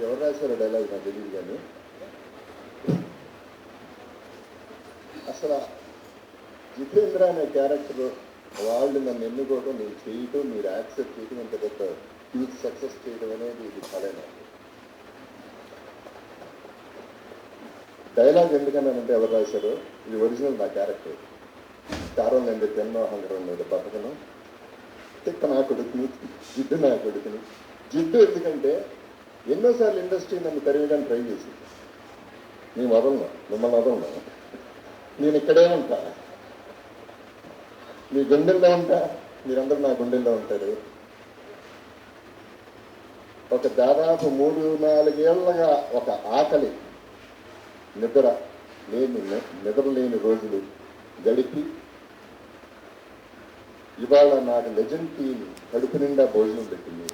ఎవరు రాశారో డైలాగ్ నాకు తెలియదు కానీ అసలు జితేంద్ర అనే క్యారెక్టర్ వాళ్ళు నన్ను ఎన్నుకోవడం, నేను చేయటం, మీరు యాక్సెప్ట్ చేయటం, ఇంత పెద్ద హ్యూజ్ సక్సెస్ చేయడం అనేది ఇది కళ నాకు. డైలాగ్ ఎందుకన్నానంటే ఎవరు రాశారో, ఇది ఒరిజినల్ నా క్యారెక్టర్. కారం నేను జన్మ అహంకారం మీద బతకను, తిక్క నా కొడుకుని, జిడ్డు నా కొడుకుని. జిడ్డు ఎందుకంటే ఎన్నోసార్లు ఇండస్ట్రీ నన్ను తరివేయడానికి ట్రై చేసింది. నేను వదలను, మిమ్మల్ని వదలను, నేను ఇక్కడే ఉంటా, మీ గుండెల్లో ఉంటా, మీరందరూ నా గుండెల్లో ఉంటారు. ఒక దాదాపు 3-4 ఏళ్ళగా ఒక ఆకలి నిద్ర లేని రోజులు గడిపి ఇవాళ నాకు లెజెండ్ టీం కడుపు నిండా భోజనం పెట్టింది,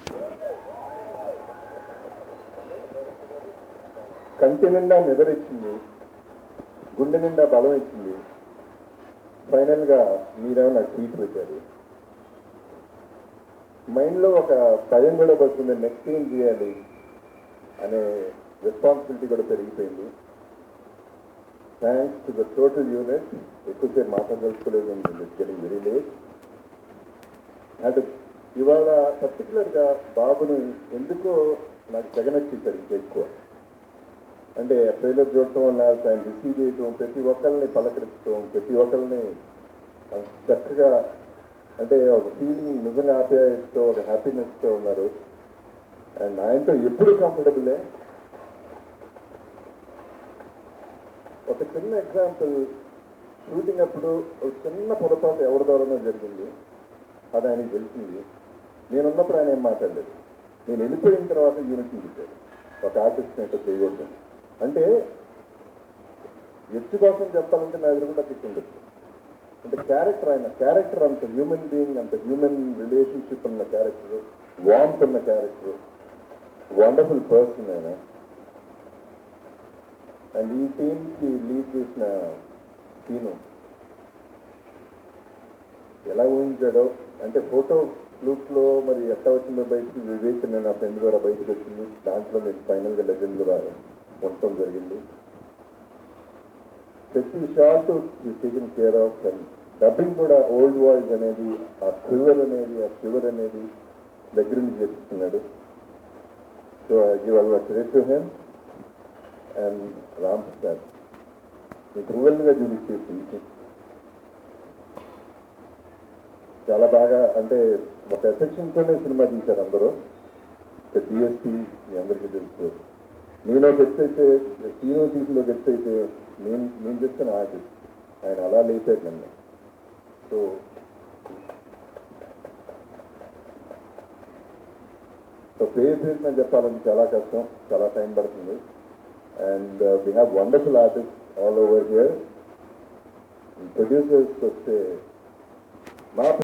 కంటి నిండా నిద్ర ఇచ్చింది, గుండె నిండా బలం ఇచ్చింది. ఫైనల్గా మీరేమో నాకు ట్వీట్ పెట్టారు. మైండ్లో ఒక భయం కూడా పడుతుంది, నెక్స్ట్ ఏం చేయాలి అనే రెస్పాన్సిబిలిటీ కూడా పెరిగిపోయింది. Thanks to the total unit. ఎక్కువసేపు మాట్లాడదలుచుకోలేదు, గెటింగ్ వెరీ లేట్. అండ్ ఇవాళ పర్టికులర్గా బాబుని ఎందుకో నాకు తెగనొచ్చేసారు ఇంకా ఎక్కువ. అంటే ట్రైలర్ చూడటం వల్ల ఆయన రిసీవ్ చేయటం, ప్రతి ఒక్కరిని పలకరించడం, ప్రతి ఒక్కరిని చక్కగా, అంటే ఒక ఫీలింగ్ నిజంగా ఆప్యాయతతో, ఒక హ్యాపీనెస్తో ఉన్నారు. అండ్ ఆయనతో ఎప్పుడు కంఫర్టబులే. ఒక చిన్న ఎగ్జాంపుల్, షూటింగ్ అప్పుడు ఒక చిన్న పొరపాటు ఎవరి ద్వారానో జరిగింది, అది ఆయనకి తెలిసింది. నేనున్నప్పుడు ఆయన ఏం మాట్లాడలేదు. నేను వెళ్ళిపోయిన తర్వాత యూనిట్ చూపించాడు, ఒక ఆర్టిస్ట్ ఏంటో చేయకూడదు అంటే. ఎత్తు కోసం చెప్పాలంటే నా ఎదురుకుండా తిట్టుండొచ్చు. అంటే క్యారెక్టర్ అంత హ్యూమన్ బీయింగ్, అంత హ్యూమన్ రిలేషన్షిప్ ఉన్న క్యారెక్టర్, వార్మ్త్ ఉన్న క్యారెక్టర్, వండర్ఫుల్ పర్సన్ ఆయన. అండ్ ఈ టీమ్కి లీడ్ చేసిన సీను ఎలా ఊహించాడో, అంటే ఫోటో లూక్లో మరి ఎట్లా వచ్చిందో బయటికి, వివేక్ నేను నా ఫ్రెండ్ ద్వారా బయటకు వచ్చింది. దాంట్లో నేను ఫైనల్గా లెజెండ్ కూడా ఉండటం జరిగింది. ప్రతి shot taking care of. And dubbing కూడా ఓల్డ్ వాయిస్ అనేది, ఆ ఫ్లివర్ అనేది దగ్గర నుంచి చేస్తున్నాడు. So I give all my credit to him. And Ram Prasad మీకు ట్రూవెల్గా చూపించేసి చాలా బాగా, అంటే ఒక ఎఫెక్షన్తోనే సినిమా తీశారు అందరూ. డిఎస్పీ మీ అందరికీ తెలుసు. నేను గెస్ట్ అయితే, సీనో తీసిలో గెస్ట్ అయితే నేను చెప్తాను ఆర్టిస్ట్, ఆయన అలా లేపారు నన్ను. సో పేరు నేను చెప్పాలని చాలా కష్టం, చాలా టైం పడుతుంది. And we have wonderful artist all over here. Producers వస్తే మా